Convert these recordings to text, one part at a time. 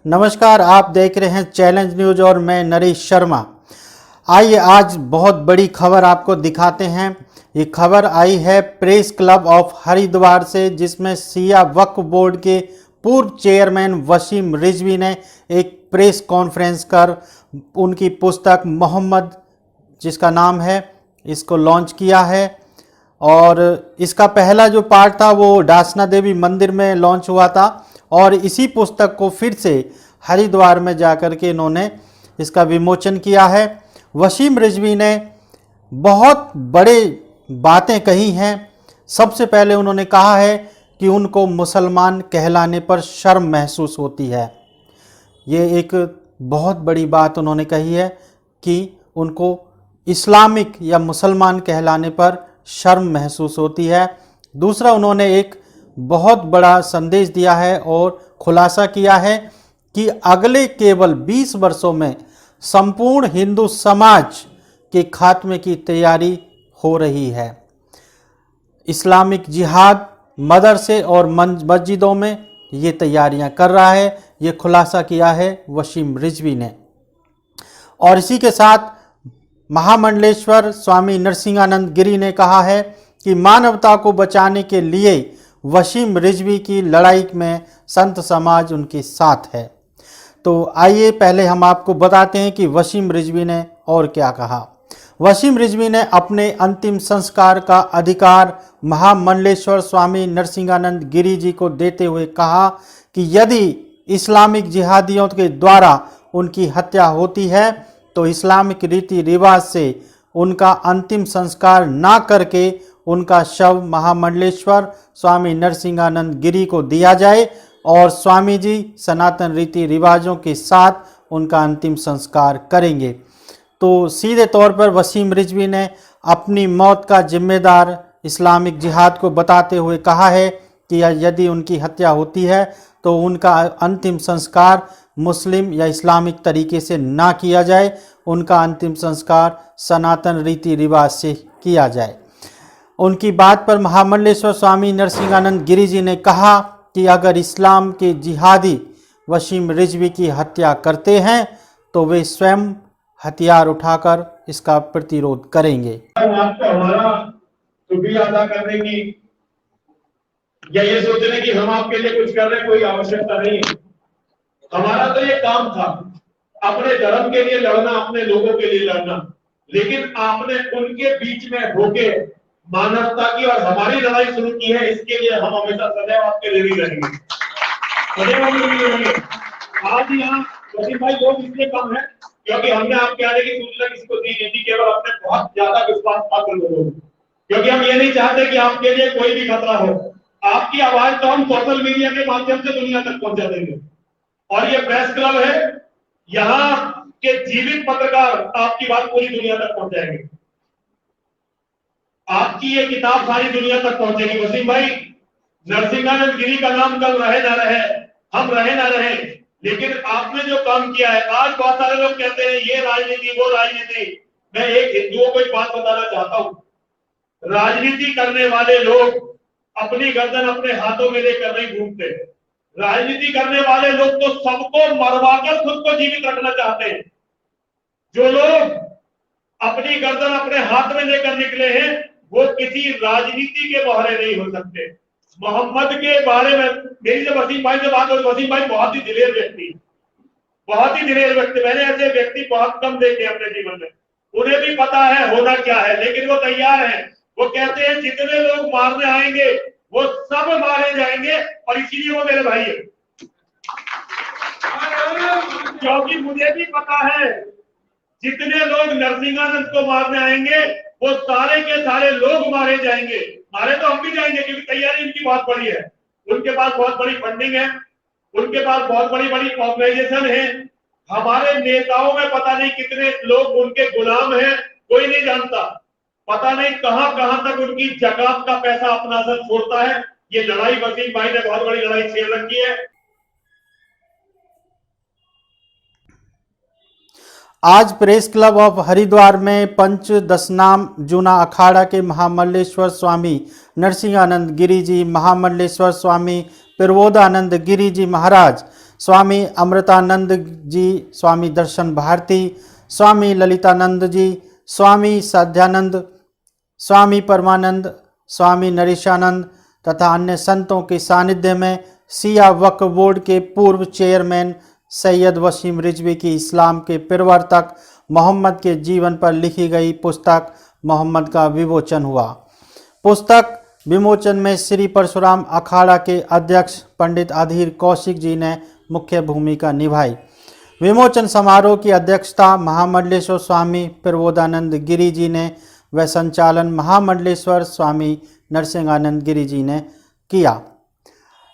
नमस्कार, आप देख रहे हैं चैलेंज न्यूज और मैं नरेश शर्मा। आइए आज बहुत बड़ी खबर आपको दिखाते हैं। ये खबर आई है प्रेस क्लब ऑफ हरिद्वार से, जिसमें शिया वक्फ बोर्ड के पूर्व चेयरमैन वसीम रिजवी ने एक प्रेस कॉन्फ्रेंस कर उनकी पुस्तक मोहम्मद, जिसका नाम है, इसको लॉन्च किया है। और इसका पहला जो पार्ट था वो डासना देवी मंदिर में लॉन्च हुआ था और इसी पुस्तक को फिर से हरिद्वार में जाकर के इन्होंने इसका विमोचन किया है। वसीम रिजवी ने बहुत बड़े बातें कही हैं। सबसे पहले उन्होंने कहा है कि उनको मुसलमान कहलाने पर शर्म महसूस होती है। ये एक बहुत बड़ी बात उन्होंने कही है कि उनको इस्लामिक या मुसलमान कहलाने पर शर्म महसूस होती है। दूसरा, उन्होंने एक बहुत बड़ा संदेश दिया है और खुलासा किया है कि अगले केवल 20 वर्षों में संपूर्ण हिंदू समाज के खात्मे की तैयारी हो रही है। इस्लामिक जिहाद मदरसे और मस्जिदों में ये तैयारियां कर रहा है। ये खुलासा किया है वसीम रिजवी ने। और इसी के साथ महामंडलेश्वर स्वामी नरसिंहानंद गिरी ने कहा है कि मानवता को बचाने के लिए वसीम रिजवी की लड़ाई में संत समाज उनके साथ है। तो आइए पहले हम आपको बताते हैं कि वसीम रिजवी ने और क्या कहा। वसीम रिजवी ने अपने अंतिम संस्कार का अधिकार महामंडलेश्वर स्वामी नरसिंहानंद गिरी जी को देते हुए कहा कि यदि इस्लामिक जिहादियों के द्वारा उनकी हत्या होती है तो इस्लामिक रीति रिवाज से उनका अंतिम संस्कार ना करके उनका शव महामंडलेश्वर स्वामी नरसिंहानंद गिरी को दिया जाए और स्वामी जी सनातन रीति रिवाजों के साथ उनका अंतिम संस्कार करेंगे। तो सीधे तौर पर वसीम रिजवी ने अपनी मौत का जिम्मेदार इस्लामिक जिहाद को बताते हुए कहा है कि यदि उनकी हत्या होती है तो उनका अंतिम संस्कार मुस्लिम या इस्लामिक तरीके से ना किया जाए, उनका अंतिम संस्कार सनातन रीति रिवाज से किया जाए। उनकी बात पर महामंडलेश्वर स्वामी नरसिंहानंद गिरी जी ने कहा कि अगर इस्लाम के जिहादी वसीम रिजवी की हत्या करते हैं तो वे स्वयं हथियार उठाकर इसका प्रतिरोध करेंगे। आपको हमारा शुक्रिया अदा करने की या ये सोचने की हम आपके लिए कुछ कर रहे हैं, कोई आवश्यकता नहीं है। हमारा तो ये काम था अपने धर्म के लिए लड़ना, अपने लोगों के लिए लड़ना, लेकिन आपने उनके बीच में होके मानवता की और हमारी लड़ाई शुरू की है। इसके लिए हम हमेशा सदैव आपके लिए रहेंगे, सदैव आपके लिए रहेंगे। आज यहाँ वसीम भाई लोग इसलिए कम है क्योंकि हमने आपके आने की सूचना किसी को दी नहीं थी, केवल अपने बहुत ज्यादा विश्वास पात्र लोगों को, क्योंकि हम ये नहीं चाहते कि आपके लिए कोई भी खतरा हो। आपकी आवाज तो हम सोशल मीडिया के माध्यम से दुनिया तक पहुंचा देंगे और ये प्रेस क्लब है, यहाँ के जीवित पत्रकार आपकी बात पूरी दुनिया तक पहुंचाएंगे। आपकी ये किताब सारी दुनिया तक पहुंचेगी। वसीम भाई, नरसिंहानंद गिरी का नाम कल रहे ना रहे, हम रहे ना रहे, लेकिन आपने जो काम किया है, आज बहुत सारे लोग कहते हैं ये राजनीति वो राजनीति। मैं एक हिंदुओं को एक बात बताना चाहता हूं, राजनीति करने वाले लोग अपनी गर्दन अपने हाथों में लेकर नहीं घूमते। राजनीति करने वाले लोग तो सबको मरवाकर खुद को जीवित रखना चाहते हैं। जो लोग अपनी गर्दन अपने हाथ में लेकर निकले हैं वो किसी राजनीति के बहाने नहीं हो सकते। मोहम्मद के बारे में मेरी जब वसीम भाई से बात हो, वसीम भाई बहुत ही दिलेर व्यक्ति, बहुत ही दिलेर व्यक्ति। मैंने ऐसे व्यक्ति बहुत कम देखे अपने जीवन में। उन्हें भी पता है होना क्या है, लेकिन वो तैयार है। वो कहते हैं जितने लोग मारने आएंगे वो सब मारे जाएंगे, और इसीलिए वो मेरे भाई है। क्योंकि मुझे भी पता है जितने लोग नरसिंहानंद को मारने आएंगे वो सारे के सारे लोग मारे जाएंगे। मारे तो हम भी जाएंगे, क्योंकि तैयारी इनकी बहुत बड़ी है। उनके पास बहुत बड़ी फंडिंग है, उनके पास बहुत बड़ी बड़ी ऑर्गेनाइजेशन है। हमारे नेताओं में पता नहीं कितने लोग उनके गुलाम हैं, कोई नहीं जानता। पता नहीं कहां कहां तक उनकी जकात का पैसा अपना असर छोड़ता है। ये लड़ाई वसीम भाई ने बहुत बड़ी लड़ाई छेड़ रखी है। आज प्रेस क्लब ऑफ हरिद्वार में पंच दशनाम जूना अखाड़ा के महामंडलेश्वर स्वामी नरसिंहानंद गिरी जी, महामंडलेश्वर स्वामी प्रबोधानंद गिरी जी महाराज, स्वामी अमृतानंद जी, स्वामी दर्शन भारती, स्वामी ललितानंद जी, स्वामी साध्यानंद, स्वामी परमानंद, स्वामी नरेशानंद तथा अन्य संतों के सानिध्य में शिया वक्फ बोर्ड के पूर्व चेयरमैन सैयद वसीम रिजवी की इस्लाम के प्रवर्तक मोहम्मद के जीवन पर लिखी गई पुस्तक मोहम्मद का विमोचन हुआ। पुस्तक विमोचन में श्री परशुराम अखाड़ा के अध्यक्ष पंडित अधीर कौशिक जी ने मुख्य भूमिका निभाई। विमोचन समारोह की अध्यक्षता महामंडलेश्वर स्वामी प्रबोधानंद गिरी जी ने व संचालन महामंडलेश्वर स्वामी नरसिंहानंद गिरी जी ने किया।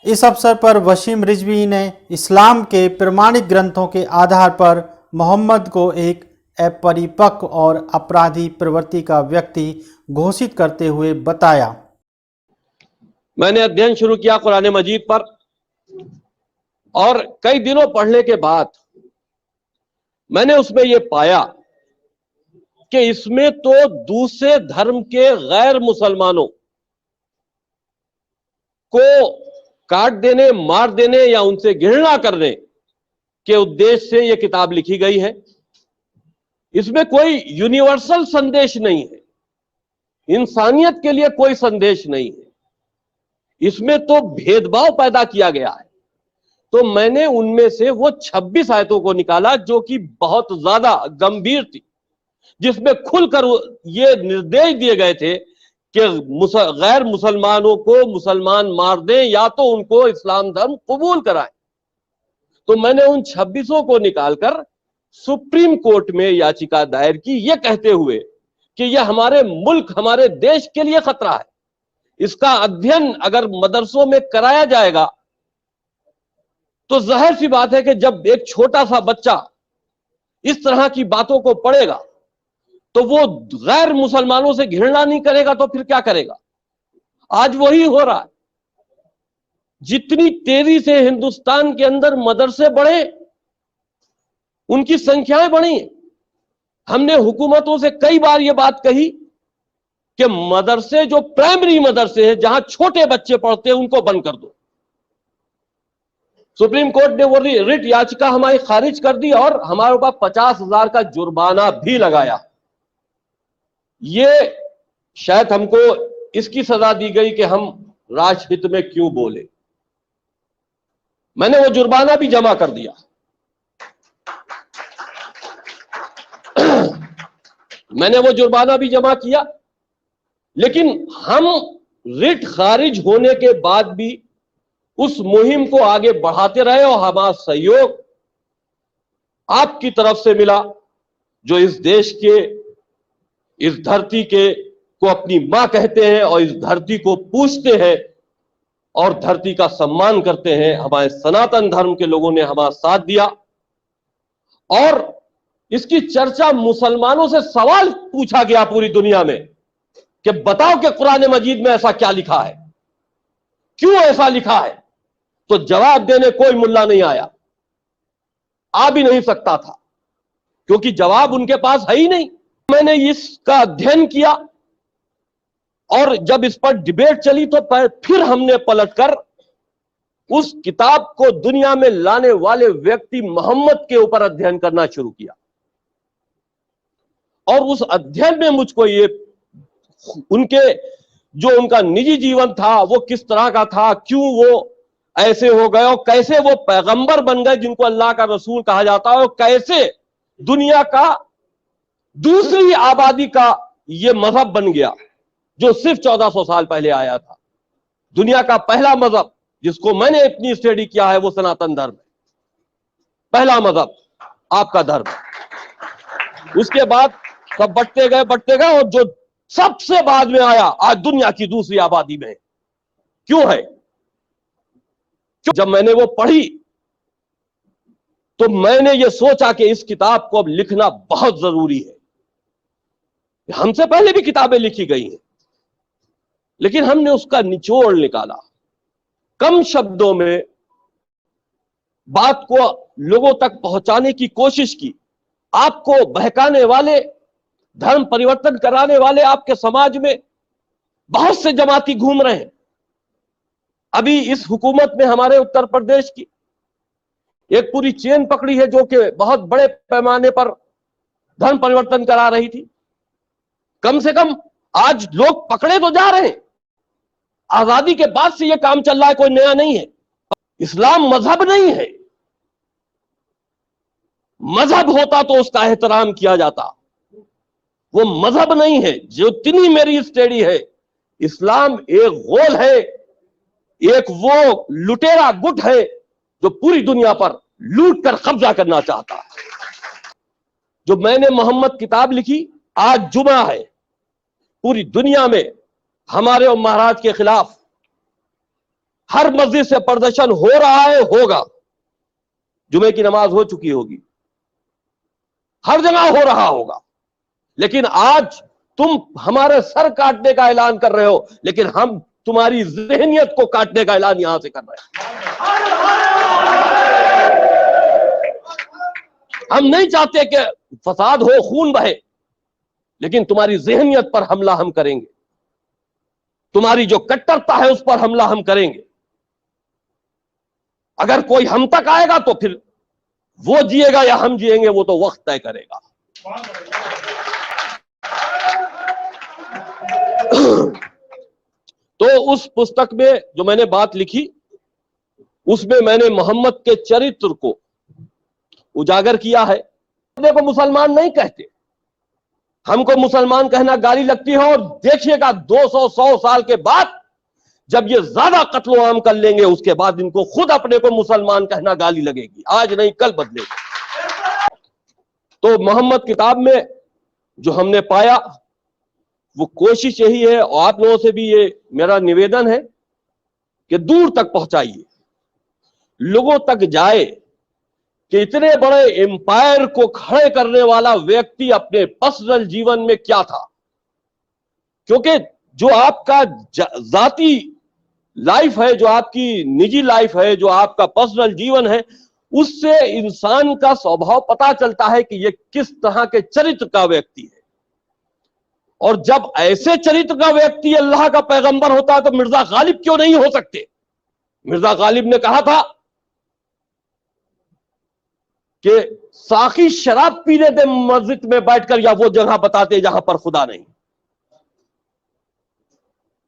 इस अवसर पर वसीम रिजवी ने इस्लाम के प्रमाणिक ग्रंथों के आधार पर मोहम्मद को एक अपरिपक्व और अपराधी प्रवृत्ति का व्यक्ति घोषित करते हुए बताया। मैंने अध्ययन शुरू किया कुरान मजीद पर और कई दिनों पढ़ने के बाद मैंने उसमें यह पाया कि इसमें तो दूसरे धर्म के गैर मुसलमानों को काट देने, मार देने या उनसे घृणा करने के उद्देश्य से यह किताब लिखी गई है। इसमें कोई यूनिवर्सल संदेश नहीं है, इंसानियत के लिए कोई संदेश नहीं है, इसमें तो भेदभाव पैदा किया गया है। तो मैंने उनमें से वो 26 आयतों को निकाला जो कि बहुत ज्यादा गंभीर थी, जिसमें खुलकर ये निर्देश दिए गए थे कि गैर मुसलमानों को मुसलमान मार दें या तो उनको इस्लाम धर्म कबूल कराएं। तो मैंने उन 26 को निकालकर सुप्रीम कोर्ट में याचिका दायर की, यह कहते हुए कि यह हमारे मुल्क, हमारे देश के लिए खतरा है। इसका अध्ययन अगर मदरसों में कराया जाएगा तो जाहिर सी बात है कि जब एक छोटा सा बच्चा इस तरह की बातों को पढ़ेगा तो वो गैर मुसलमानों से घृणा नहीं करेगा तो फिर क्या करेगा। आज वही हो रहा है। जितनी तेजी से हिंदुस्तान के अंदर मदरसे बढ़े, उनकी संख्याएं बढ़ी। हमने हुकूमतों से कई बार यह बात कही कि मदरसे, जो प्राइमरी मदरसे हैं जहां छोटे बच्चे पढ़ते हैं, उनको बंद कर दो। सुप्रीम कोर्ट ने वो रिट याचिका हमारी खारिज कर दी और हमारे ऊपर 50,000 का जुर्माना भी लगाया। ये शायद हमको इसकी सजा दी गई कि हम राष्ट्रहित में क्यों बोले। मैंने वो जुर्माना भी जमा कर दिया। मैंने वो जुर्माना भी जमा किया, लेकिन हम रिट खारिज होने के बाद भी उस मुहिम को आगे बढ़ाते रहे और हमारा सहयोग आपकी तरफ से मिला, जो इस देश के, इस धरती के को अपनी मां कहते हैं और इस धरती को पूजते हैं और धरती का सम्मान करते हैं। हमारे सनातन धर्म के लोगों ने हमारा साथ दिया और इसकी चर्चा मुसलमानों से सवाल पूछा गया पूरी दुनिया में कि बताओ कि कुरान मजीद में ऐसा क्या लिखा है, क्यों ऐसा लिखा है। तो जवाब देने कोई मुल्ला नहीं आया, आ भी नहीं सकता था, क्योंकि जवाब उनके पास है ही नहीं। मैंने इसका अध्ययन किया और जब इस पर डिबेट चली तो फिर हमने पलटकर उस किताब को दुनिया में लाने वाले व्यक्ति मोहम्मद के ऊपर अध्ययन करना शुरू किया। और उस अध्ययन में मुझको ये उनके जो उनका निजी जीवन था वो किस तरह का था, क्यों वो ऐसे हो गए और कैसे वो पैगंबर बन गए जिनको अल्लाह का रसूल कहा जाता है, और कैसे दुनिया का दूसरी आबादी का ये मजहब बन गया जो सिर्फ 1400 साल पहले आया था। दुनिया का पहला मजहब जिसको मैंने अपनी स्टडी किया है वो सनातन धर्म है, पहला मजहब आपका धर्म। उसके बाद सब बढ़ते गए और जो सबसे बाद में आया आज दुनिया की दूसरी आबादी में क्यों है। जब मैंने वो पढ़ी तो मैंने ये सोचा कि इस किताब को अब लिखना बहुत जरूरी है। हमसे पहले भी किताबें लिखी गई हैं, लेकिन हमने उसका निचोड़ निकाला, कम शब्दों में बात को लोगों तक पहुंचाने की कोशिश की। आपको बहकाने वाले, धर्म परिवर्तन कराने वाले आपके समाज में बहुत से जमाती घूम रहे हैं। अभी इस हुकूमत में हमारे उत्तर प्रदेश की एक पूरी चेन पकड़ी है जो कि बहुत बड़े पैमाने पर धन परिवर्तन करा रही थी। कम से कम आज लोग पकड़े तो जा रहे हैं। आजादी के बाद से यह काम चल रहा है, कोई नया नहीं है। इस्लाम मजहब नहीं है। मजहब होता तो उसका एहतराम किया जाता, वो मजहब नहीं है। जितनी मेरी स्टडी है, इस्लाम एक गोल है, एक वो लुटेरा गुट है जो पूरी दुनिया पर लूट कर कब्जा करना चाहता है। जो मैंने मोहम्मद किताब लिखी, आज जुमा है, पूरी दुनिया में हमारे और महाराज के खिलाफ हर मस्जिद से प्रदर्शन हो रहा है, होगा। जुमे की नमाज हो चुकी होगी, हर जगह हो रहा होगा। लेकिन आज तुम हमारे सर काटने का ऐलान कर रहे हो, लेकिन हम तुम्हारी ज़हनियत को काटने का ऐलान यहां से कर रहे हैं। हम नहीं चाहते कि फसाद हो, खून बहे, लेकिन तुम्हारी ज़हनियत पर हमला हम करेंगे। तुम्हारी जो कट्टरता है उस पर हमला हम करेंगे। अगर कोई हम तक आएगा तो फिर वो जिएगा या हम जिएंगे, वो तो वक्त तय करेगा। तो उस पुस्तक में जो मैंने बात लिखी, उसमें मैंने मोहम्मद के चरित्र को उजागर किया है। अपने को मुसलमान नहीं कहते, हमको मुसलमान कहना गाली लगती है। और देखिएगा 200-100 साल के बाद जब ये ज्यादा कत्लो आम कर लेंगे, उसके बाद इनको खुद अपने को मुसलमान कहना गाली लगेगी। आज नहीं कल बदलेगी। तो मोहम्मद किताब में जो हमने पाया वो कोशिश यही है, और आप लोगों से भी ये मेरा निवेदन है कि दूर तक पहुंचाइए, लोगों तक जाए कि इतने बड़े एम्पायर को खड़े करने वाला व्यक्ति अपने पर्सनल जीवन में क्या था। क्योंकि जो आपका जाती लाइफ है, जो आपकी निजी लाइफ है, जो आपका पर्सनल जीवन है, उससे इंसान का स्वभाव पता चलता है कि यह किस तरह के चरित्र का व्यक्ति है। और जब ऐसे चरित्र का व्यक्ति अल्लाह का पैगंबर होता है तो मिर्जा गालिब क्यों नहीं हो सकते। मिर्जा गालिब ने कहा था कि साकी शराब पीने दे मस्जिद में बैठकर, या वो जगह बताते जहां पर खुदा नहीं।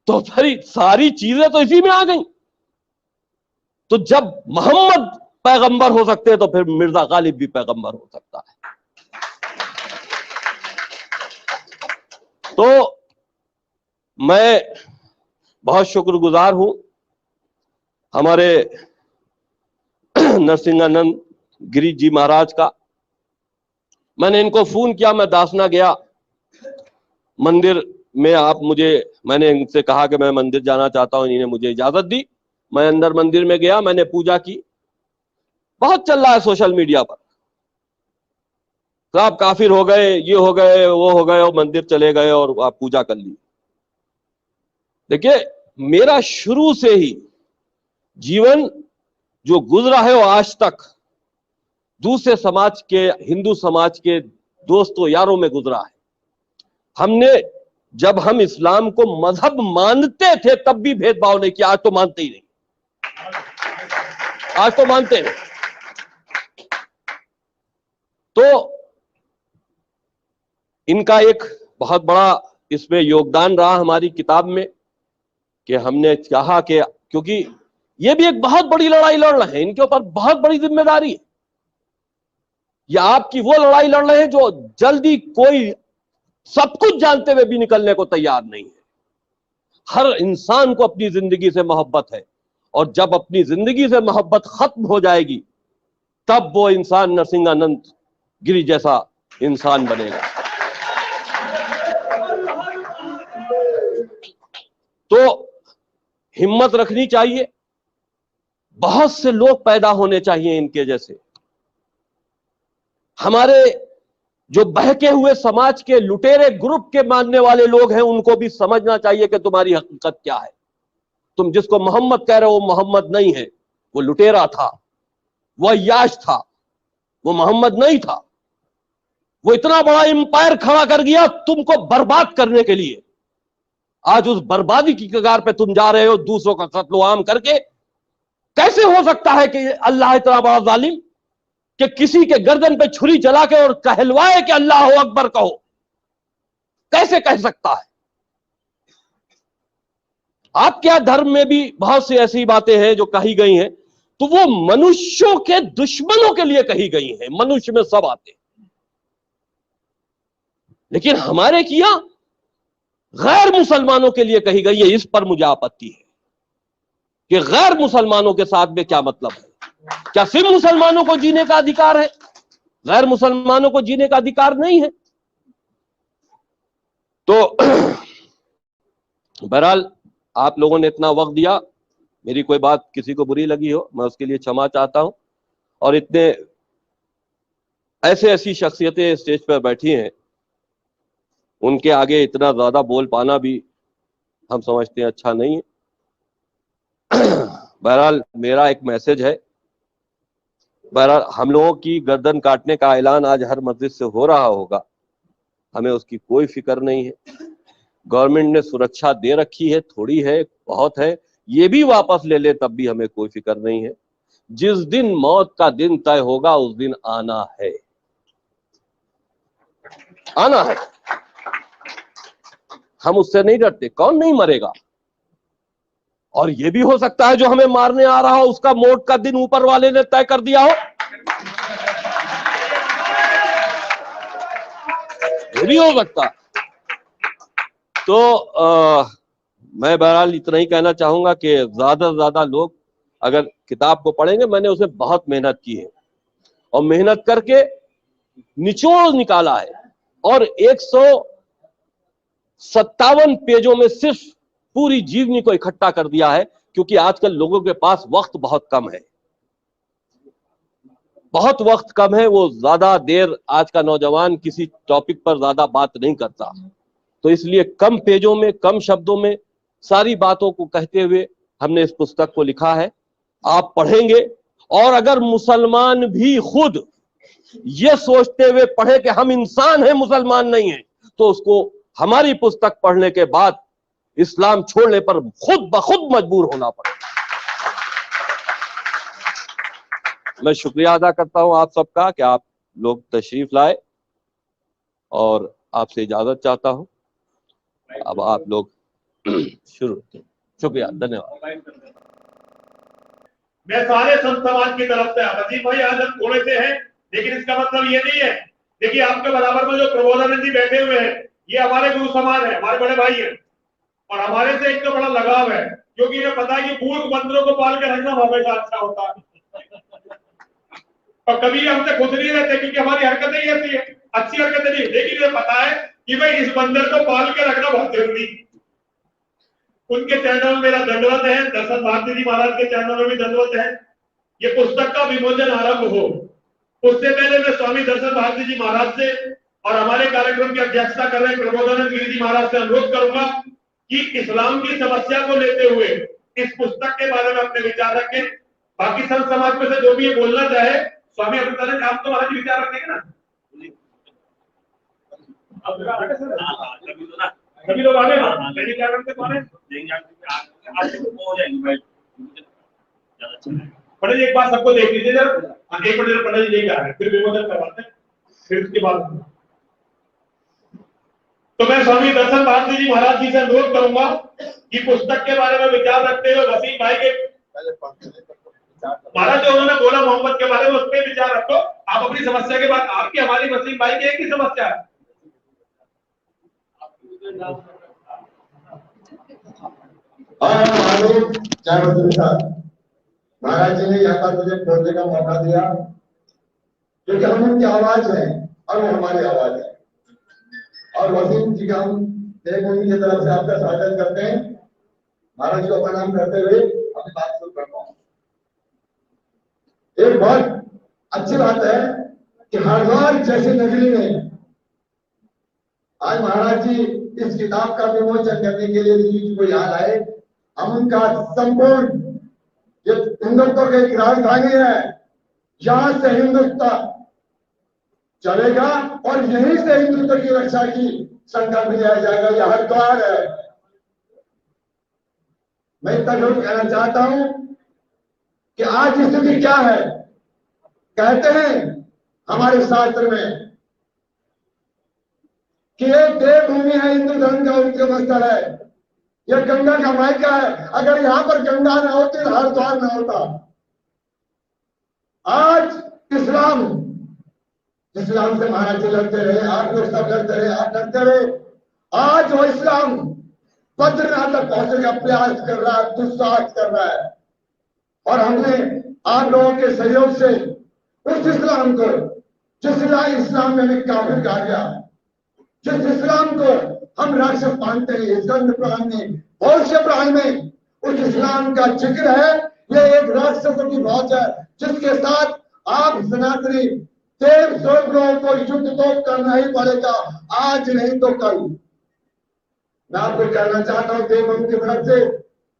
तो फिर सारी चीजें तो इसी में आ गई। तो जब मोहम्मद पैगंबर हो सकते हैं तो फिर मिर्जा गालिब भी पैगंबर हो सकता है। तो मैं बहुत शुक्रगुजार हूं हमारे नरसिंहानंद गिरी जी महाराज का। मैंने इनको फोन किया, मैं दासना गया मंदिर में। मैंने इनसे कहा कि मैं मंदिर जाना चाहता हूं, इन्होंने मुझे इजाजत दी। मैं अंदर मंदिर में गया, मैंने पूजा की। बहुत चल रहा है सोशल मीडिया पर, आप काफिर हो गए, ये हो गए, वो हो गए, और मंदिर चले गए और आप पूजा कर ली। देखिए, मेरा शुरू से ही जीवन जो गुजरा है वो आज तक दूसरे समाज के, हिंदू समाज के दोस्तों यारों में गुजरा है। जब हम इस्लाम को मजहब मानते थे तब भी भेदभाव नहीं किया। आज तो मानते ही नहीं, आज तो मानते नहीं। तो इनका एक बहुत बड़ा इसमें योगदान रहा हमारी किताब में कि हमने कहा कि, क्योंकि ये भी एक बहुत बड़ी लड़ाई लड़ रहे हैं, इनके ऊपर बहुत बड़ी जिम्मेदारी है। या आपकी वो लड़ाई लड़ रहे हैं जो जल्दी कोई सब कुछ जानते हुए भी निकलने को तैयार नहीं है। हर इंसान को अपनी जिंदगी से मोहब्बत है, और जब अपनी जिंदगी से मोहब्बत खत्म हो जाएगी तब वो इंसान नरसिंहानंद गिरी जैसा इंसान बनेगा। तो हिम्मत रखनी चाहिए, बहुत से लोग पैदा होने चाहिए इनके जैसे। हमारे जो बहके हुए समाज के लुटेरे ग्रुप के मानने वाले लोग हैं, उनको भी समझना चाहिए कि तुम्हारी हकीकत क्या है। तुम जिसको मोहम्मद कह रहे हो वो मोहम्मद नहीं है, वो लुटेरा था, वो अय्याश था, वो मोहम्मद नहीं था। वो इतना बड़ा एम्पायर खड़ा कर गया तुमको बर्बाद करने के लिए। आज उस बर्बादी की कगार पे तुम जा रहे हो, दूसरों का कत्ल आम करके। कैसे हो सकता है कि अल्लाह इतना बड़ा जालिम कि किसी के गर्दन पे छुरी चला के और कहलवाए कि अल्लाह अकबर कहो? कैसे कह सकता है? आपके यहां धर्म में भी बहुत सी ऐसी बातें हैं जो कही गई हैं, तो वो मनुष्यों के दुश्मनों के लिए कही गई हैं। मनुष्य में सब आते हैं, लेकिन हमारे किया गैर मुसलमानों के लिए कही गई है। इस पर मुझे आपत्ति है कि गैर मुसलमानों के साथ में क्या मतलब है? क्या सिर्फ मुसलमानों को जीने का अधिकार है? गैर मुसलमानों को जीने का अधिकार नहीं है? तो बहरहाल आप लोगों ने इतना वक्त दिया, मेरी कोई बात किसी को बुरी लगी हो मैं उसके लिए क्षमा चाहता हूं। और इतने ऐसी शख्सियतें स्टेज पर बैठी हैं, उनके आगे इतना ज्यादा बोल पाना भी हम समझते हैं अच्छा नहीं है। बहरहाल मेरा एक मैसेज है, बहरहाल हम लोगों की गर्दन काटने का ऐलान आज हर मस्जिद से हो रहा होगा, हमें उसकी कोई फिक्र नहीं है। गवर्नमेंट ने सुरक्षा दे रखी है, थोड़ी है बहुत है, ये भी वापस ले ले तब भी हमें कोई फिक्र नहीं है। जिस दिन मौत का दिन तय होगा उस दिन आना है, आना है। हम उससे नहीं डरते, कौन नहीं मरेगा। और ये भी हो सकता है जो हमें मारने आ रहा हो उसका मौत का दिन ऊपर वाले ने तय कर दिया हो, ये भी हो सकता है। तो मैं बहरहाल इतना ही कहना चाहूंगा कि ज्यादा से ज्यादा लोग अगर किताब को पढ़ेंगे, मैंने उसमें बहुत मेहनत की है और मेहनत करके निचोड़ निकाला है, और 157 पेजों में सिर्फ पूरी जीवनी को इकट्ठा कर दिया है, क्योंकि आजकल लोगों के पास वक्त बहुत कम है, बहुत वक्त कम है। वो ज्यादा देर आज का नौजवान किसी टॉपिक पर ज्यादा बात नहीं करता, तो इसलिए कम पेजों में कम शब्दों में सारी बातों को कहते हुए हमने इस पुस्तक को लिखा है। आप पढ़ेंगे, और अगर मुसलमान भी खुद ये सोचते हुए पढ़े कि हम इंसान हैं मुसलमान नहीं हैं, तो उसको हमारी पुस्तक पढ़ने के बाद इस्लाम छोड़ने पर खुद ब खुद मजबूर होना पड़ेगा। मैं शुक्रिया अदा करता हूं आप सबका कि आप लोग तशरीफ लाए, और आपसे इजाजत चाहता हूं। अब आप लोग शुरू। शुक्रिया, धन्यवाद। मैं सारे संत समाज की तरफ से, वसीम भाई आज हम थोड़े से हैं, लेकिन इसका मतलब ये नहीं है। देखिए आपके बराबर में जो प्रबोधानंद जी बैठे हुए हैं, ये हमारे गुरु समान है, हमारे बड़े भाई हैं, और हमारे से एक तो बड़ा लगाव है, क्योंकि इन्हें पता है कि मूर्ख बंदरों को पाल के रखना हमेशा अच्छा होता है। और कभी हमसे खुश नहीं रहते, क्योंकि हमारी हरकतें ही ऐसी है, अच्छी हरकतें नहीं, लेकिन इन्हें पता है कि भाई इस बंदर को पाल के रखना बहुत जरूरी। उनके चरणों में मेरा दंडवत है, दर्शन भारती जी महाराज के चरणों में भी दंडवत है। ये पुस्तक का विमोचन आरंभ हो, उससे पहले मैं स्वामी दर्शन भारती जी महाराज से और हमारे कार्यक्रम की अध्यक्षता कर रहे प्रबोधानंद गिरी जी महाराज से अनुरोध करूंगा कि इस्लाम की समस्या को लेते हुए इस पुस्तक के बारे में अपने विचार रखें। बाकी संत समाज में से जो भी ये बोलना चाहे, स्वामी अमृतानंद आप तो महाराज विचार रखेंगे ना? सभी लोग आगे पंडित जी एक बात सबको देख लीजिए जरा, एक मिनट पंडित जी लेके आ रहे हैं, फिर विमोचन करवाते हैं, फिर उसके बाद। तो मैं स्वामी दर्शन भारती जी महाराज जी से अनुरोध करूंगा कि पुस्तक के बारे में विचार रखते हुए वसीम भाई के महाराज जो उन्होंने बोला मोहम्मद के बारे में उस पर विचार रखो। आप अपनी समस्या के बाद, आपकी हमारी वसीम भाई की एक ही समस्या है। महाराज जी ने यहाँ पर मुझे बोलने का मौका दिया, क्योंकि हम उनकी आवाज है और वो हमारी आवाज है। और वसीम जी का हम एक उन्हीं की तरफ से आपका स्वागत करते हैं, महाराज को प्रणाम करते हुए अपनी बात शुरू करता हूँ। एक बहुत अच्छी बात है कि हरिद्वार जैसी नगरी में आज महाराज जी इस किताब का विमोचन करने के लिए दिल्ली को यहाँ आए। हम उनका संपूर्ण, ये हिंदुत्व की एक राजधानी है, यहां से हिंदुत्व चलेगा और यहीं से हिंदुत्व की रक्षा की संकल्प लिया जाएगा। यह हरिद्वार है। मैं इतना जरूर कहना चाहता हूं कि आज स्थिति क्या है। कहते हैं हमारे शास्त्र में कि ये देवभूमि है, हिंदू धर्म का उद्गम स्थल है, यह गंगा का मायका है। अगर यहाँ पर गंगा न होती तो हरिद्वार न होता। आज इस्लाम से महाराज जी लड़ते रहे, आप लोग सब लड़ते रहे, आप लड़ते रहे। आज वो इस्लाम बद्रीनाथ तक पहुंचने का प्रयास कर रहा है, दुस्साहस कर रहा है। और हमने आप लोगों के सहयोग से उस इस्लाम को, जिस इस्लाम में हमें काफिर कहा गया, जिस इस्लाम को हम राक्षस मानते हैं, स्कंद पुराण में, भविष्य पुराण में उस इस्लाम का जिक्र है। यह एक राक्षसों की फौज है जिसके साथ आप सनातनी देव स्वरूप लोगों को युद्ध तो करना ही पड़ेगा, आज नहीं तो कल। मैं आपको कहना चाहता हूं देवभूमि की तरफ से,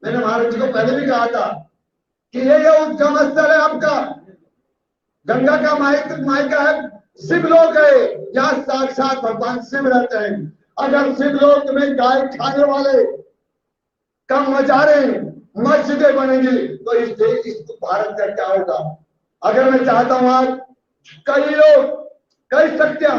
मैंने महाराज जी को पहले भी कहा था कि ये उद्गम स्थल है आपका, गंगा का मायका है, शिवलोक है, यहाँ साक्षात भगवान शिव रहते हैं। अगर शिवलोक में गाय खाने वाले कम मजारे मस्जिदें बनेंगी तो इस देश, इस भारत का क्या होगा। अगर मैं चाहता हूं आज कई लोग, कई शक्तियां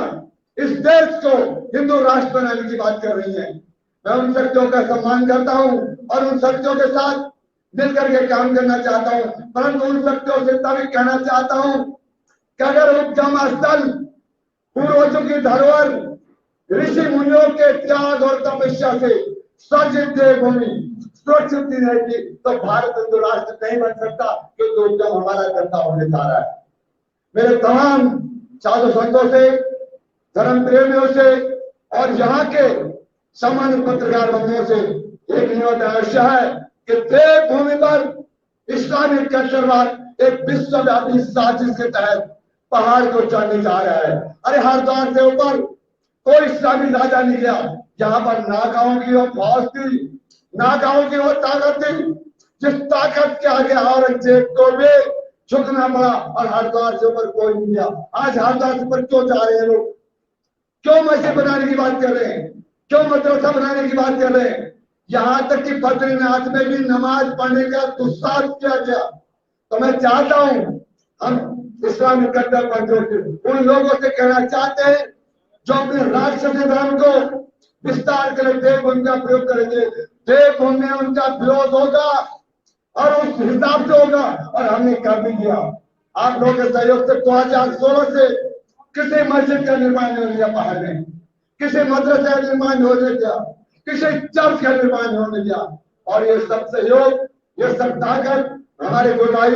इस देश को हिंदू राष्ट्र बनाने की बात कर रही हैं, मैं उन शक्तियों का सम्मान करता हूं और उन शक्तियों के साथ मिलकर के काम करना चाहता हूं, परंतु उन शक्तियों से तभी कहना चाहता हूं कि अगर उद्गम स्थल, पूर्वजों की धरोहर, ऋषि मुनियों के त्याग और तपस्या से सजित देवभूमि सुरक्षित नहीं रहेगी तो भारत हिंदू राष्ट्र नहीं बन सकता, क्योंकि उद्गम हमारा करता होने जा रहा है। मेरे तमाम साधु संतों से, धर्म प्रेमियों से और यहाँ के सामान्य पत्रकार बंधुओं से एक निवेदन अवश्य है कि देवभूमि पर इस्लामिक कट्टरवाद एक विश्वव्यापी साजिश के तहत पहाड़ को चढ़ने जा रहा है। अरे हरिद्वार से ऊपर कोई इस्लामी राजा नहीं गया, यहाँ पर नागाओं की वो फौज थी, नागाओं की वो ताकत थी, जिस ताकत के आगे औरंगजेब को भी झुकना पड़ा और हरिद्वार से ऊपर कोई नहीं गया। आज हरिद्वार से ऊपर क्यों जा रहे हैं लोग, क्यों मस्जिद बनाने की बात कर रहे हैं, क्यों मदरसा बनाने की बात कर रहे हैं। यहाँ तक कि बद्रीनाथ में भी नमाज पढ़ने का दुस्साहस किया गया। तो मैं चाहता हूँ हम इस्लामिक कट्टरपंथी उन लोगों से कहना चाहते हैं जो अपने राष्ट्रीय धर्म को विस्तार के लिए देवभूमि का प्रयोग करेंगे, देवभूमि में उनका विरोध होगा और उस हिसाब से होगा, और हमने कर भी दिया। आप लोगों के सहयोग से 2016 से किसी मस्जिद का निर्माण नहीं हो गया पहाड़ में, किसी मदरसे का निर्माण होने दिया, किसी चर्च का निर्माण होने दिया। और ये सब सहयोग, ये सब ताकत हमारे गुरुभाई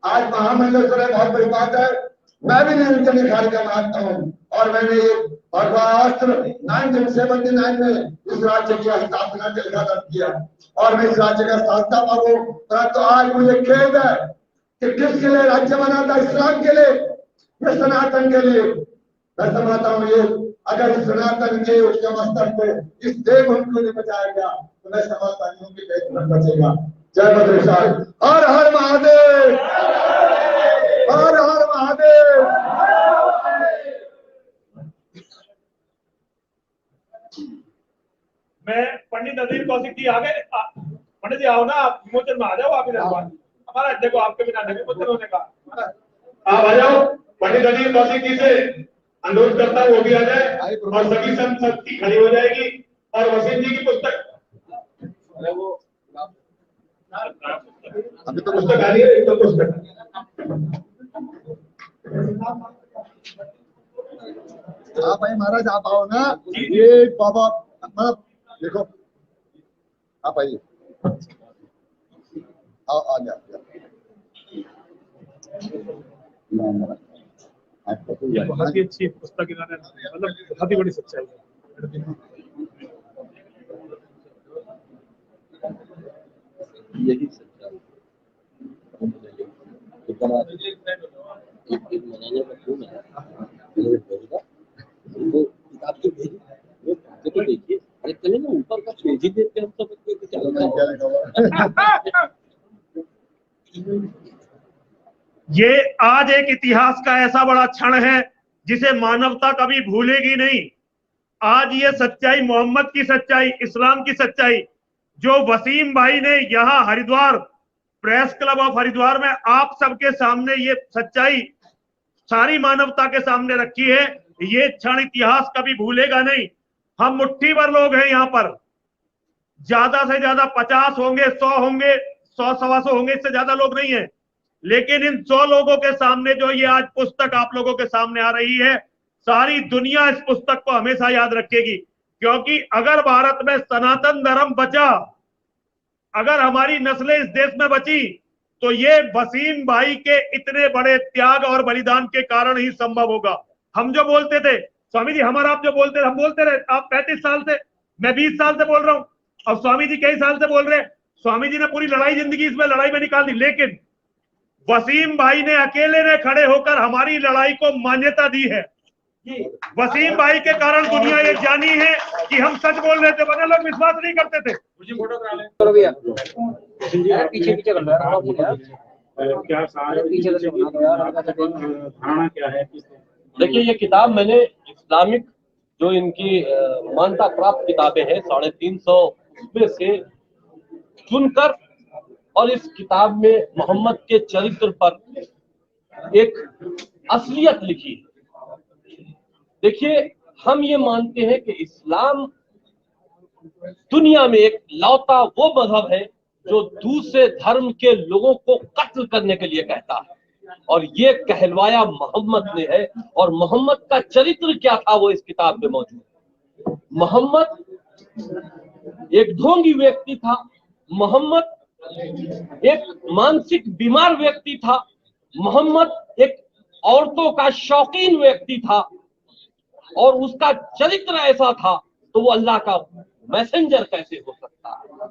आज महामंडलेश्वर है, बहुत बड़ी बात है। मैं भी निरंजन निखारी का मानता हूँ और मैंने ये भगवास्त्र 1979 में इस राज्य की स्थापना का इरादा किया और मैं इस राज्य का संस्थापक हूँ। परंतु आज मुझे खेद है कि किसके लिए राज्य बना था, इस्लाम के लिए या सनातन के लिए। मैं समझता हूँ ये अगर इस सनातन के उसके स्तर पे इस देवभूमि को नहीं बचाया गया तो मैं समझता हूँ कि देश न बचेगा। जय बद्रेश्वर, हर हर महादेव, हर हर महादेव। मैं पंडित नदीर कौशिक जी आ गए। पंडित जी आओ ना, आप विमोचन में आ जाओ। आप इधर हमारा अध्यक्ष को आपके बिना नहीं विमोचन होने का, आप आ जाओ। पंडित नदीर कौशिक जी से अनुरोध करता हूँ वो भी आ जाए और सभी संसद की खड़ी हो जाएगी और वसीम जी की पुस्तक, वो अभी तो पुस्तक आ रही है, एक तो पुस्तक आप भाई महाराज आप आओ ना, ये बाबा मतलब देखो आप आइए, आओ आ जाओ। बहुत ही अच्छी पुस्तक इन्होंने, मतलब बहुत ही बड़ी सच्चाई है। यही सच्चाई एक मनाने का क्यों है वो किताब की भेजी वो तो देखिए, अरे चले ना ऊपर का पेज ही देख के हम सब क्या लगा। ये आज एक इतिहास का ऐसा बड़ा क्षण है जिसे मानवता कभी भूलेगी नहीं। आज ये सच्चाई, मोहम्मद की सच्चाई, इस्लाम की सच्चाई, जो वसीम भाई ने यहाँ Haridwar press club of Haridwar में आप सबके सामने ये सच्चाई सारी मानवता के सामने रखी है। ये क्षण इतिहास कभी भूलेगा नहीं। हम मुट्ठी भर लोग हैं यहाँ पर, ज्यादा से ज्यादा 50 होंगे, 100 होंगे, 100-125 होंगे, इससे ज्यादा लोग नहीं है। लेकिन इन 100 लोगों के सामने जो ये आज पुस्तक आप लोगों के सामने आ रही है, सारी दुनिया इस पुस्तक को हमेशा याद रखेगी। क्योंकि अगर भारत में सनातन धर्म बचा, अगर हमारी नस्लें इस देश में बची, तो ये वसीम भाई के इतने बड़े त्याग और बलिदान के कारण ही संभव होगा। हम जो बोलते थे स्वामी जी, हमारा आप जो बोलते थे, हम बोलते रहे, आप 35 साल से, मैं 20 साल से बोल रहा हूं, अब स्वामी जी कई साल से बोल रहे हैं। स्वामी जी ने पूरी लड़ाई जिंदगी इसमें लड़ाई में निकाल दी, लेकिन वसीम भाई ने अकेले ने खड़े होकर हमारी लड़ाई को मान्यता दी है। वसीम भाई के कारण दुनिया ये जानी है कि हम सच बोल रहे थे, वरना लोग विश्वास नहीं करते थे। पीछे पीछे कर क्या धारणा क्या है? देखिए, ये किताब मैंने इस्लामिक जो इनकी मान्यता प्राप्त किताबें हैं 350 उसमें से चुनकर, और इस किताब में मोहम्मद के चरित्र पर एक असलियत लिखी है। देखिए, हम ये मानते हैं कि इस्लाम दुनिया में एक लौता वो मजहब है जो दूसरे धर्म के लोगों को कत्ल करने के लिए कहता है, और ये कहलवाया मोहम्मद ने है। और मोहम्मद का चरित्र क्या था वो इस किताब में मौजूद है। मोहम्मद एक ढोंगी व्यक्ति था, मोहम्मद एक मानसिक बीमार व्यक्ति था, मोहम्मद एक औरतों का शौकीन व्यक्ति था, और उसका चरित्र ऐसा था, तो वो अल्लाह का मैसेंजर कैसे हो सकता है?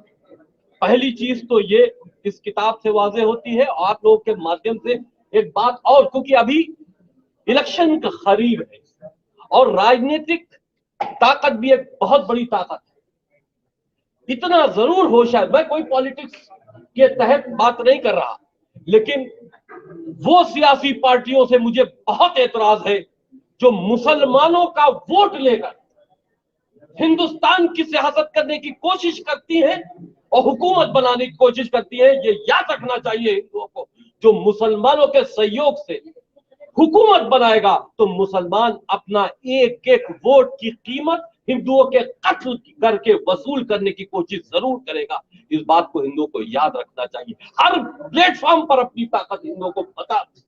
पहली चीज तो ये इस किताब से वाज़ेह होती है। और आप लोगों के माध्यम से एक बात और, क्योंकि अभी इलेक्शन का करीब है और राजनीतिक ताकत भी एक बहुत बड़ी ताकत है। इतना जरूर हो, शायद मैं कोई पॉलिटिक्स के तहत बात नहीं कर रहा, लेकिन वो सियासी पार्टियों से मुझे बहुत एतराज है जो मुसलमानों का वोट लेकर हिंदुस्तान की सियासत करने की कोशिश करती हैं और हुकूमत बनाने की कोशिश करती है। ये याद रखना चाहिए हिंदुओं को, जो मुसलमानों के सहयोग से हुकूमत बनाएगा तो मुसलमान अपना एक एक वोट की कीमत हिंदुओं के कत्ल करके वसूल करने की कोशिश जरूर करेगा। इस बात को हिंदुओं को याद रखना चाहिए। हर प्लेटफॉर्म पर अपनी ताकत हिंदुओं को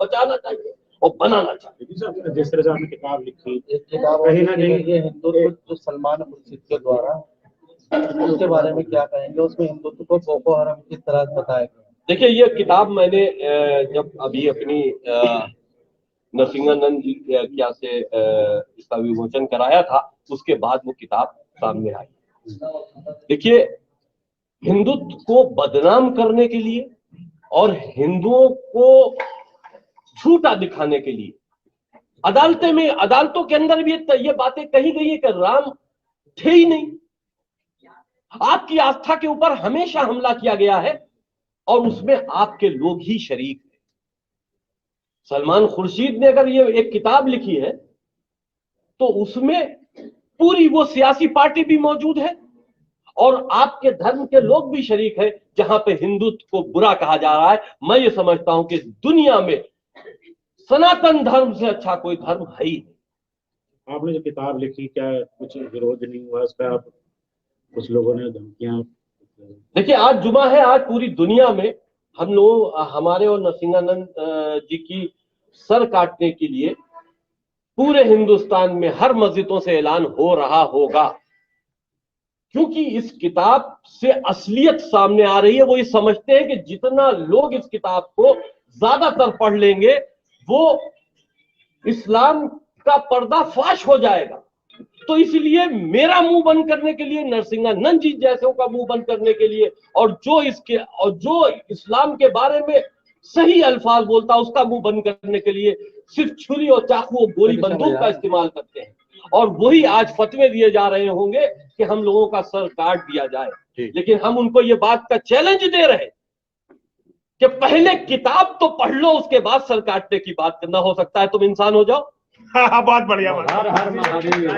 बचाना चाहिए और बनाना चाहिए। जिस तरह से आपने किताब लिखी, कहीं ना कहीं ये हिंदुत्व जो सलमान खुर्शीद के द्वारा, उसके बारे में क्या कहेंगे? उसमें हिंदुत्व को बोको हराम किस तरह बताया गया? देखिए, ये किताब मैंने जब अभी अपनी नरसिंहानंद जी क्या से इसका विमोचन कराया था, उसके बाद वो किताब सामने आई। देखिए, हिंदुत्व को बदनाम करने के लिए और हिंदुओं को झूठा दिखाने के लिए अदालतों के अंदर भी ये बातें कही गई है कि राम थे ही नहीं। आपकी आस्था के ऊपर हमेशा हमला किया गया है और उसमें आपके लोग ही शरीक हैं। सलमान खुर्शीद ने अगर ये एक किताब लिखी है तो उसमें पूरी वो सियासी पार्टी भी मौजूद है और आपके धर्म के लोग भी शरीक है, जहां पे हिंदुत्व को बुरा कहा जा रहा है। मैं ये समझता हूं कि दुनिया में सनातन धर्म से अच्छा कोई धर्म है ही नहीं। आपने जो किताब लिखी, क्या कुछ विरोध नहीं हुआ इस पर? आप कुछ लोगों ने धमकियां? देखिए, आज जुमा है, आज पूरी दुनिया में हम लोग हमारे और नरसिंहानंद जी की सर काटने के लिए पूरे हिंदुस्तान में हर मस्जिदों से ऐलान हो रहा होगा, क्योंकि इस किताब से असलियत सामने आ रही है। वो ये समझते हैं कि जितना लोग इस किताब को ज्यादातर पढ़ लेंगे वो इस्लाम का पर्दाफाश हो जाएगा। तो इसलिए मेरा मुंह बंद करने के लिए, नरसिंहानंद जी जैसों का मुंह बंद करने के लिए, और जो इस्लाम के बारे में सही अल्फाज बोलता उसका मुंह बंद करने के लिए सिर्फ छुरी और चाकू और गोली बंदूक का इस्तेमाल करते हैं। और वही आज फतवे दिए जा रहे होंगे कि हम लोगों का सर काट दिया जाए। लेकिन हम उनको ये बात का चैलेंज दे रहे हैं कि पहले किताब तो पढ़ लो, उसके बाद सर काटने की बात करना। हो सकता है तुम इंसान हो जाओ। हाँ, बहुत बढ़िया। हर महादेव।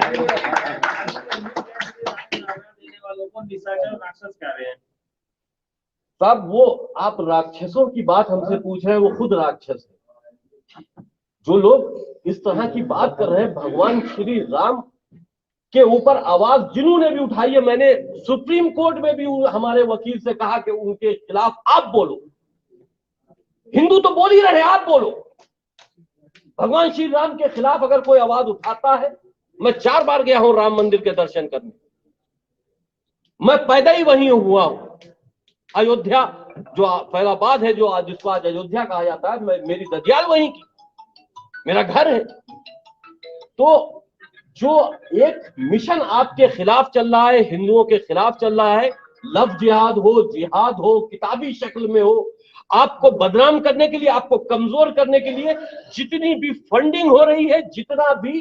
साहब, वो आप राक्षसों की बात हमसे पूछ रहे हैं, वो खुद राक्षस है। जो लोग इस तरह की बात कर रहे हैं। भगवान श्री राम के ऊपर आवाज जिन्होंने भी उठाई है, मैंने सुप्रीम कोर्ट में भी हमारे वकील से कहा कि उनके खिलाफ आप बोलो। हिंदू तो बोल ही रहे, आप बोलो। भगवान श्री राम के खिलाफ अगर कोई आवाज उठाता है, मैं 4 बार गया हूं राम मंदिर के दर्शन करने, मैं पैदा ही वहीं हुआ हूं। अयोध्या जो फैलाबाद है, जो आज जिसको आज अयोध्या कहा जाता है, मेरी ददियाल वहीं की, मेरा घर है। तो जो एक मिशन आपके खिलाफ चल रहा है, हिंदुओं के खिलाफ चल रहा है, लव जिहाद हो, किताबी शक्ल में हो, आपको बदनाम करने के लिए, आपको कमजोर करने के लिए जितनी भी फंडिंग हो रही है, जितना भी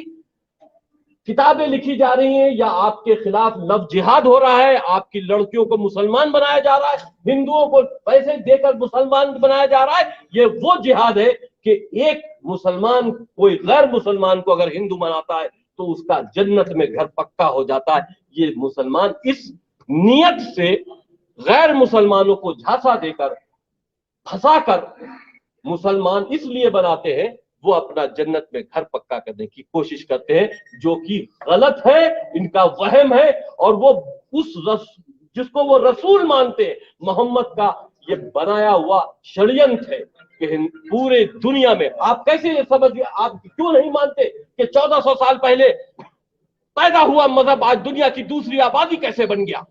किताबें लिखी जा रही हैं, या आपके खिलाफ लव जिहाद हो रहा है, आपकी लड़कियों को मुसलमान बनाया जा रहा है, हिंदुओं को पैसे देकर मुसलमान बनाया जा रहा है, ये वो जिहाद है कि एक मुसलमान कोई गैर मुसलमान को अगर हिंदू बनाता है तो उसका जन्नत में घर पक्का हो जाता है। ये मुसलमान इस नियत से गैर मुसलमानों को झांसा देकर, फंसाकर मुसलमान इसलिए बनाते हैं, वो अपना जन्नत में घर पक्का करने की कोशिश करते हैं, जो कि गलत है, इनका वहम है। और वो जिसको वो रसूल मानते हैं, मोहम्मद का ये बनाया हुआ षड्यंत्र है कि पूरे दुनिया में आप कैसे ये समझिए, आप क्यों नहीं मानते कि 1400 साल पहले पैदा हुआ मजहब आज दुनिया की दूसरी आबादी कैसे बन गया?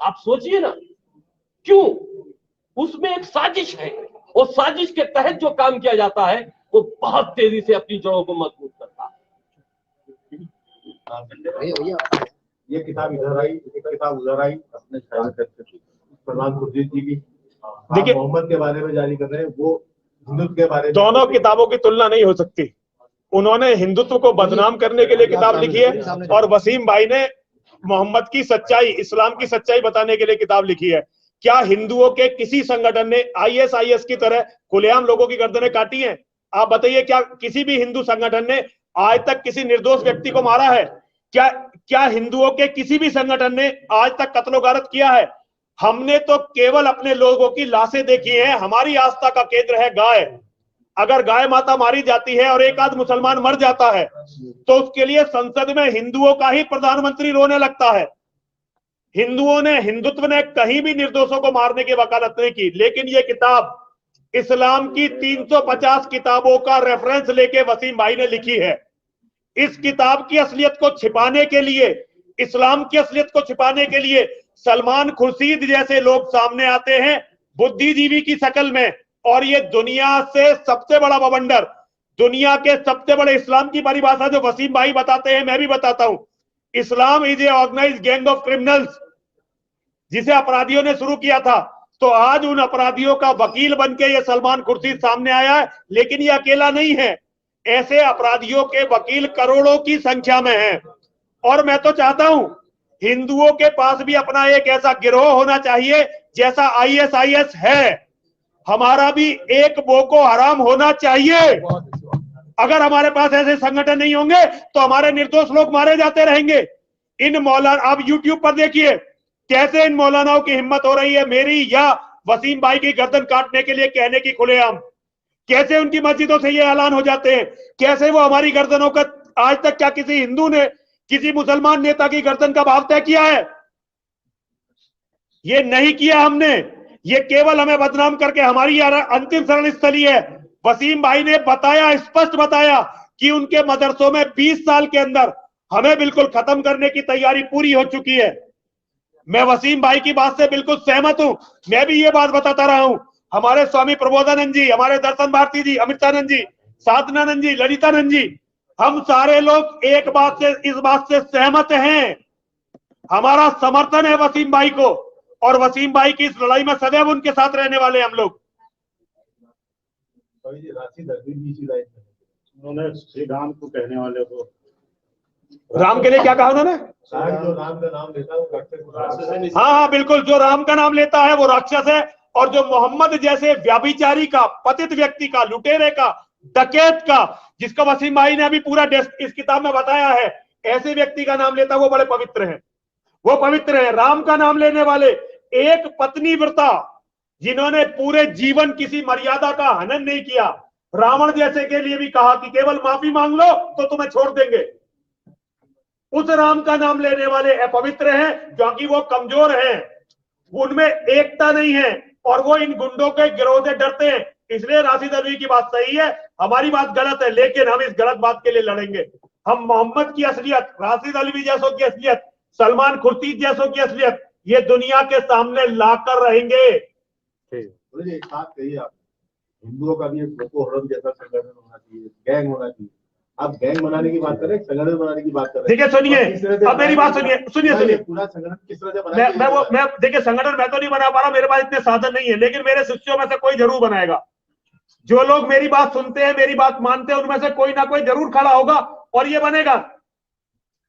आप सोचिए ना, क्यों? उसमें एक साजिश है, और साजिश के तहत जो काम किया जाता है वो बहुत तेजी से अपनी जड़ों को मजबूत करता है। ये किताब इधर आई, ये किताब उधर आई, अपने प्रहलाद खुर्शीद जी की। देखिए, मोहम्मद के बारे में जारी कर रहे हैं, वो हिंदुत्व के बारे में। दोनों किताबों की तुलना नहीं हो सकती। उन्होंने हिंदुत्व को बदनाम करने के लिए किताब लिखी है, और वसीम भाई ने मोहम्मद की सच्चाई, इस्लाम की सच्चाई बताने के लिए किताब लिखी है। क्या हिंदुओं के किसी संगठन ने ISIS की तरह खुलेआम लोगों की गर्दनें काटी हैं? आप बताइए, क्या किसी भी हिंदू संगठन ने आज तक किसी निर्दोष व्यक्ति को मारा है? क्या हिंदुओं के किसी भी संगठन ने आज तक कत्लो-गारत किया है? हमने तो केवल अपने लोगों की लाशें देखी हैं। हमारी आस्था का केंद्र है गाय। अगर गाय माता मारी जाती है और एक आध मुसलमान मर जाता है, तो उसके लिए संसद में हिंदुओं का ही प्रधानमंत्री रोने लगता है। हिंदुत्व ने कहीं भी निर्दोषों को मारने की वकालत नहीं की। लेकिन ये किताब इस्लाम की 350 किताबों का रेफरेंस लेके वसीम भाई ने लिखी है। इस किताब की असलियत को छिपाने के लिए, इस्लाम की असलियत को छिपाने के लिए सलमान खुर्शीद जैसे लोग सामने आते हैं बुद्धिजीवी की शक्ल में, और ये दुनिया से सबसे बड़ा बवंडर, दुनिया के सबसे बड़े इस्लाम की परिभाषा जो वसीम भाई बताते हैं, मैं भी बताता हूं। Islam is a organized gang of criminals, जिसे अपराधियों ने शुरू किया था। तो आज उन अपराधियों का वकील बनके ये सलमान खुर्शीद सामने आया है। लेकिन ये अकेला नहीं है, ऐसे अपराधियों के वकील करोड़ों की संख्या में हैं। और मैं तो चाहता हूं हिंदुओं के पास भी अपना एक ऐसा गिरोह होना चाहिए जैसा ISIS है। हमारा भी एक बोको हराम होना चाहिए। अगर हमारे पास ऐसे संगठन नहीं होंगे तो हमारे निर्दोष लोग मारे जाते रहेंगे। इन मौलाना, आप YouTube पर देखिए कैसे इन मौलानाओं की हिम्मत हो रही है मेरी या वसीम भाई की गर्दन काटने के लिए कहने की खुलेआम। कैसे उनकी मस्जिदों से ये ऐलान हो जाते हैं, कैसे वो हमारी गर्दनों का, आज तक क्या किसी हिंदू ने किसी मुसलमान नेता की गर्दन का भाव तय किया है? ये नहीं किया हमने। ये केवल हमें बदनाम करके हमारी अंतिम शरण स्थली है। वसीम भाई ने बताया, स्पष्ट बताया कि उनके मदरसों में 20 साल के अंदर हमें बिल्कुल खत्म करने की तैयारी पूरी हो चुकी है। मैं वसीम भाई की बात से बिल्कुल सहमत हूं। मैं भी ये बात बताता रहा हूं। हमारे स्वामी प्रबोधानंद जी, हमारे दर्शन भारती जी, अमृतानंद जी, साधनानंद जी, ललितानंद जी, हम सारे लोग एक बात से, इस बात से सहमत हैं। हमारा समर्थन है वसीम भाई को, और वसीम भाई की इस लड़ाई में सदैव उनके साथ रहने वाले हम लोग। उन्होंने श्री राम को कहने वाले को, राम के लिए क्या कहा उन्होंने? जो राम का नाम लेता है वो राक्षस है। हाँ, बिल्कुल, जो राम का नाम लेता है वो राक्षस है। और जो मोहम्मद जैसे व्याभिचारी का, पतित व्यक्ति का, लुटेरे का, डकैत का, जिसका वसीम भाई ने अभी पूरा इस किताब में बताया है, ऐसे व्यक्ति का नाम लेता वो बड़े पवित्र हैं। वो पवित्र है। राम का नाम लेने वाले एक पत्नी व्रता, जिन्होंने पूरे जीवन किसी मर्यादा का हनन नहीं किया, रावण जैसे के लिए भी कहा कि केवल माफी मांग लो तो तुम्हें छोड़ देंगे। उस राम का नाम लेने वाले अपवित्र हैं क्योंकि वो कमजोर हैं, उनमें एकता नहीं है और वो इन गुंडों के गिरोह से डरते हैं। इसलिए राशिद अल्वी की बात सही है, हमारी बात गलत है, लेकिन हम इस गलत बात के लिए लड़ेंगे। हम मोहम्मद की असलियत, राशिद अल्वी जैसों की असलियत, सलमान खुर्शीद जैसों की असलियत ये दुनिया के सामने लाकर रहेंगे। एक बात कही आप, हिंदुओं का भी एक बोको हरम जैसा संगठन होना चाहिए, गैंग होना चाहिए। आप गैंग बनाने की बात कर रहे हैं, संगठन बनाने की बात कर रहे हैं। देखिए सुनिए, अब मेरी बात सुनिए पूरा संगठन किस तरह से बनाया? मैं देखिए संगठन मैं तो नहीं बना पा रहा, मेरे पास इतने साधन नहीं है, लेकिन मेरे शिष्यों में से कोई जरूर बनाएगा। जो लोग मेरी बात सुनते हैं, मेरी बात मानते हैं, उनमें से कोई ना कोई जरूर खड़ा होगा और ये बनेगा।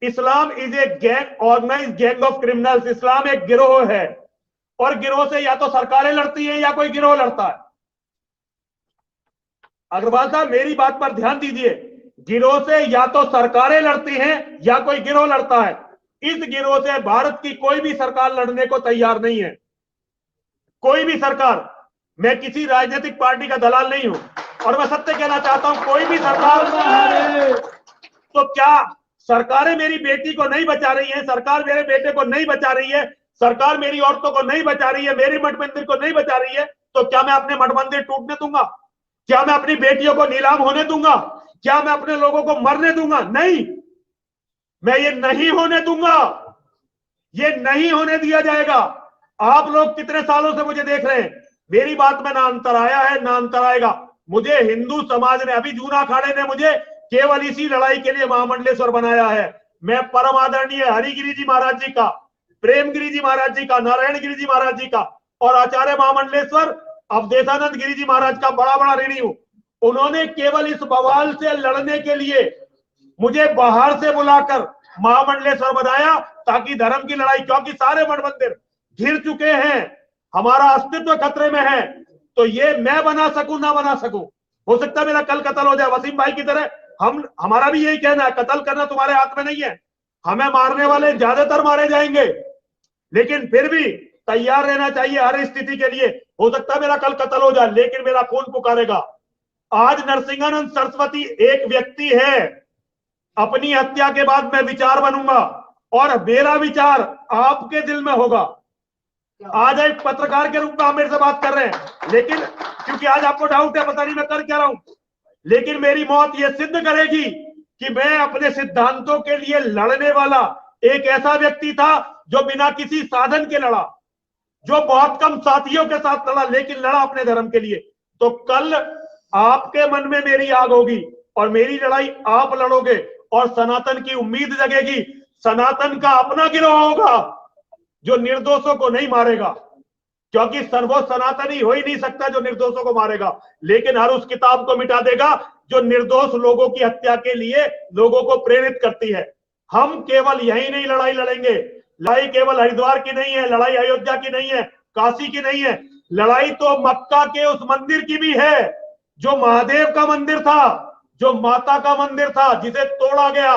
Islam is a gang, organized gang of criminals. इस्लाम एक गिरोह है और गिरोह से या तो सरकारें लड़ती हैं या कोई गिरोह लड़ता है। अग्रवाल साहब मेरी बात पर ध्यान दीजिए, गिरोह से या तो सरकारें लड़ती हैं या कोई गिरोह लड़ता है। इस गिरोह से भारत की कोई भी सरकार लड़ने को तैयार नहीं है, कोई भी सरकार। मैं किसी राजनीतिक पार्टी का दलाल नहीं हूं और मैं सत्य कहना चाहता हूं, कोई भी सरकार। तो क्या सरकारें मेरी बेटी को नहीं बचा रही है, सरकार मेरे बेटे को नहीं बचा रही है, सरकार मेरी औरतों को नहीं बचा रही है, मेरी मठ मंदिर को नहीं बचा रही है, तो क्या मैं अपने मठ मंदिर टूटने दूंगा? क्या मैं अपनी बेटियों को नीलाम होने दूंगा? क्या मैं अपने लोगों को मरने दूंगा? नहीं, मैं ये नहीं होने दूंगा, ये नहीं होने दिया जाएगा। आप लोग कितने सालों से मुझे देख रहे हैं, मेरी बात में ना अंतर आया है ना अंतर आएगा। मुझे हिंदू समाज ने, अभी जूना अखाड़े ने मुझे केवल इसी लड़ाई के लिए महामंडलेश्वर बनाया है। मैं परम आदरणीय हरिगिरी जी महाराज जी का, प्रेमगिरी जी महाराज जी का, नारायण गिरी जी महाराज जी का और आचार्य महामंडलेश्वर अवधेशानंद गिरी जी महाराज का बड़ा बड़ा ऋणी हूं। उन्होंने केवल इस बवाल से लड़ने के लिए मुझे बाहर से बुलाकर महामंडलेश्वर बनाया, ताकि धर्म की लड़ाई, क्योंकि सारे मठ मंदिर घिर चुके हैं, हमारा अस्तित्व खतरे में है, तो ये मैं बना सकूं ना बना सकूं, हो सकता है मेरा कल कत्ल हो जाए वसीम भाई की तरह। हमारा भी यही कहना है, कत्ल करना तुम्हारे हाथ में नहीं है, हमें मारने वाले ज्यादातर मारे जाएंगे, लेकिन फिर भी तैयार रहना चाहिए हर स्थिति के लिए। हो सकता है मेरा कल कत्ल हो जाए, लेकिन मेरा खून पुकारेगा। आज नरसिंहानंद सरस्वती एक व्यक्ति है, अपनी हत्या के बाद मैं विचार बनूंगा और मेरा विचार आपके दिल में होगा। आज एक पत्रकार के रूप में आप मेरे से बात कर रहे हैं, लेकिन क्योंकि आज आपको डाउट है, पता नहीं मैं कर क्या रहा हूं, लेकिन मेरी मौत यह सिद्ध करेगी कि मैं अपने सिद्धांतों के लिए लड़ने वाला एक ऐसा व्यक्ति था जो बिना किसी साधन के लड़ा, जो बहुत कम साथियों के साथ लड़ा, लेकिन लड़ा अपने धर्म के लिए। तो कल आपके मन में मेरी आग होगी और मेरी लड़ाई आप लड़ोगे और सनातन की उम्मीद जगेगी। सनातन का अपना गिरोह होगा जो निर्दोषों को नहीं मारेगा, क्योंकि सर्वो सनातनी हो ही नहीं सकता जो निर्दोषों को मारेगा, लेकिन हर उस किताब को मिटा देगा जो निर्दोष लोगों की हत्या के लिए लोगों को प्रेरित करती है। हम केवल यही नहीं लड़ाई लड़ेंगे, लड़ाई केवल हरिद्वार की नहीं है, लड़ाई अयोध्या की नहीं है, काशी की नहीं है, लड़ाई तो मक्का के उस मंदिर की भी है जो महादेव का मंदिर था, जो माता का मंदिर था, जिसे तोड़ा गया,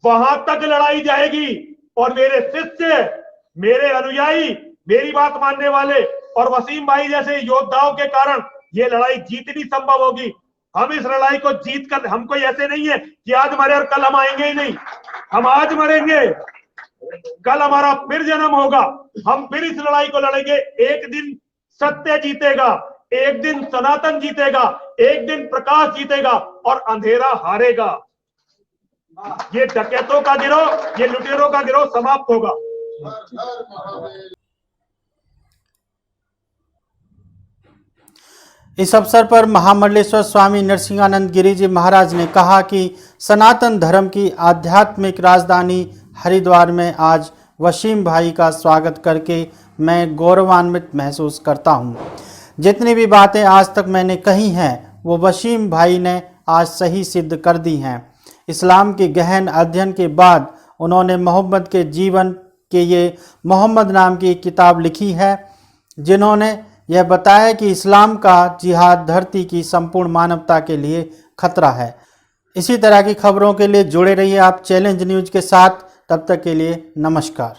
वहां तक लड़ाई जाएगी। और मेरे शिष्य, मेरे अनुयायी, मेरी बात मानने वाले और वसीम भाई जैसे योद्धाओं के कारण ये लड़ाई जीतनी संभव होगी। हम इस लड़ाई को जीत कर, हम कोई ऐसे नहीं है कि आज मरे और कल हम आएंगे ही नहीं, हम आज मरेंगे, कल हमारा फिर जन्म होगा, हम फिर इस लड़ाई को लड़ेंगे। एक दिन सत्य जीतेगा, एक दिन सनातन जीतेगा, एक दिन प्रकाश जीतेगा और अंधेरा हारेगा। ये डकैतों का गिरोह, ये लुटेरों का गिरोह समाप्त होगा। इस अवसर पर महामंडलेश्वर स्वामी नरसिंहानंद गिरी जी महाराज ने कहा कि सनातन धर्म की आध्यात्मिक राजधानी हरिद्वार में आज वसीम भाई का स्वागत करके मैं गौरवान्वित महसूस करता हूं। जितनी भी बातें आज तक मैंने कही हैं वो वसीम भाई ने आज सही सिद्ध कर दी हैं। इस्लाम के गहन अध्ययन के बाद उन्होंने मोहम्मद के जीवन के ये मोहम्मद नाम की किताब लिखी है, जिन्होंने यह बताया कि इस्लाम का जिहाद धरती की संपूर्ण मानवता के लिए खतरा है। इसी तरह की खबरों के लिए जुड़े रहिए आप चैलेंज न्यूज के साथ। तब तक के लिए नमस्कार।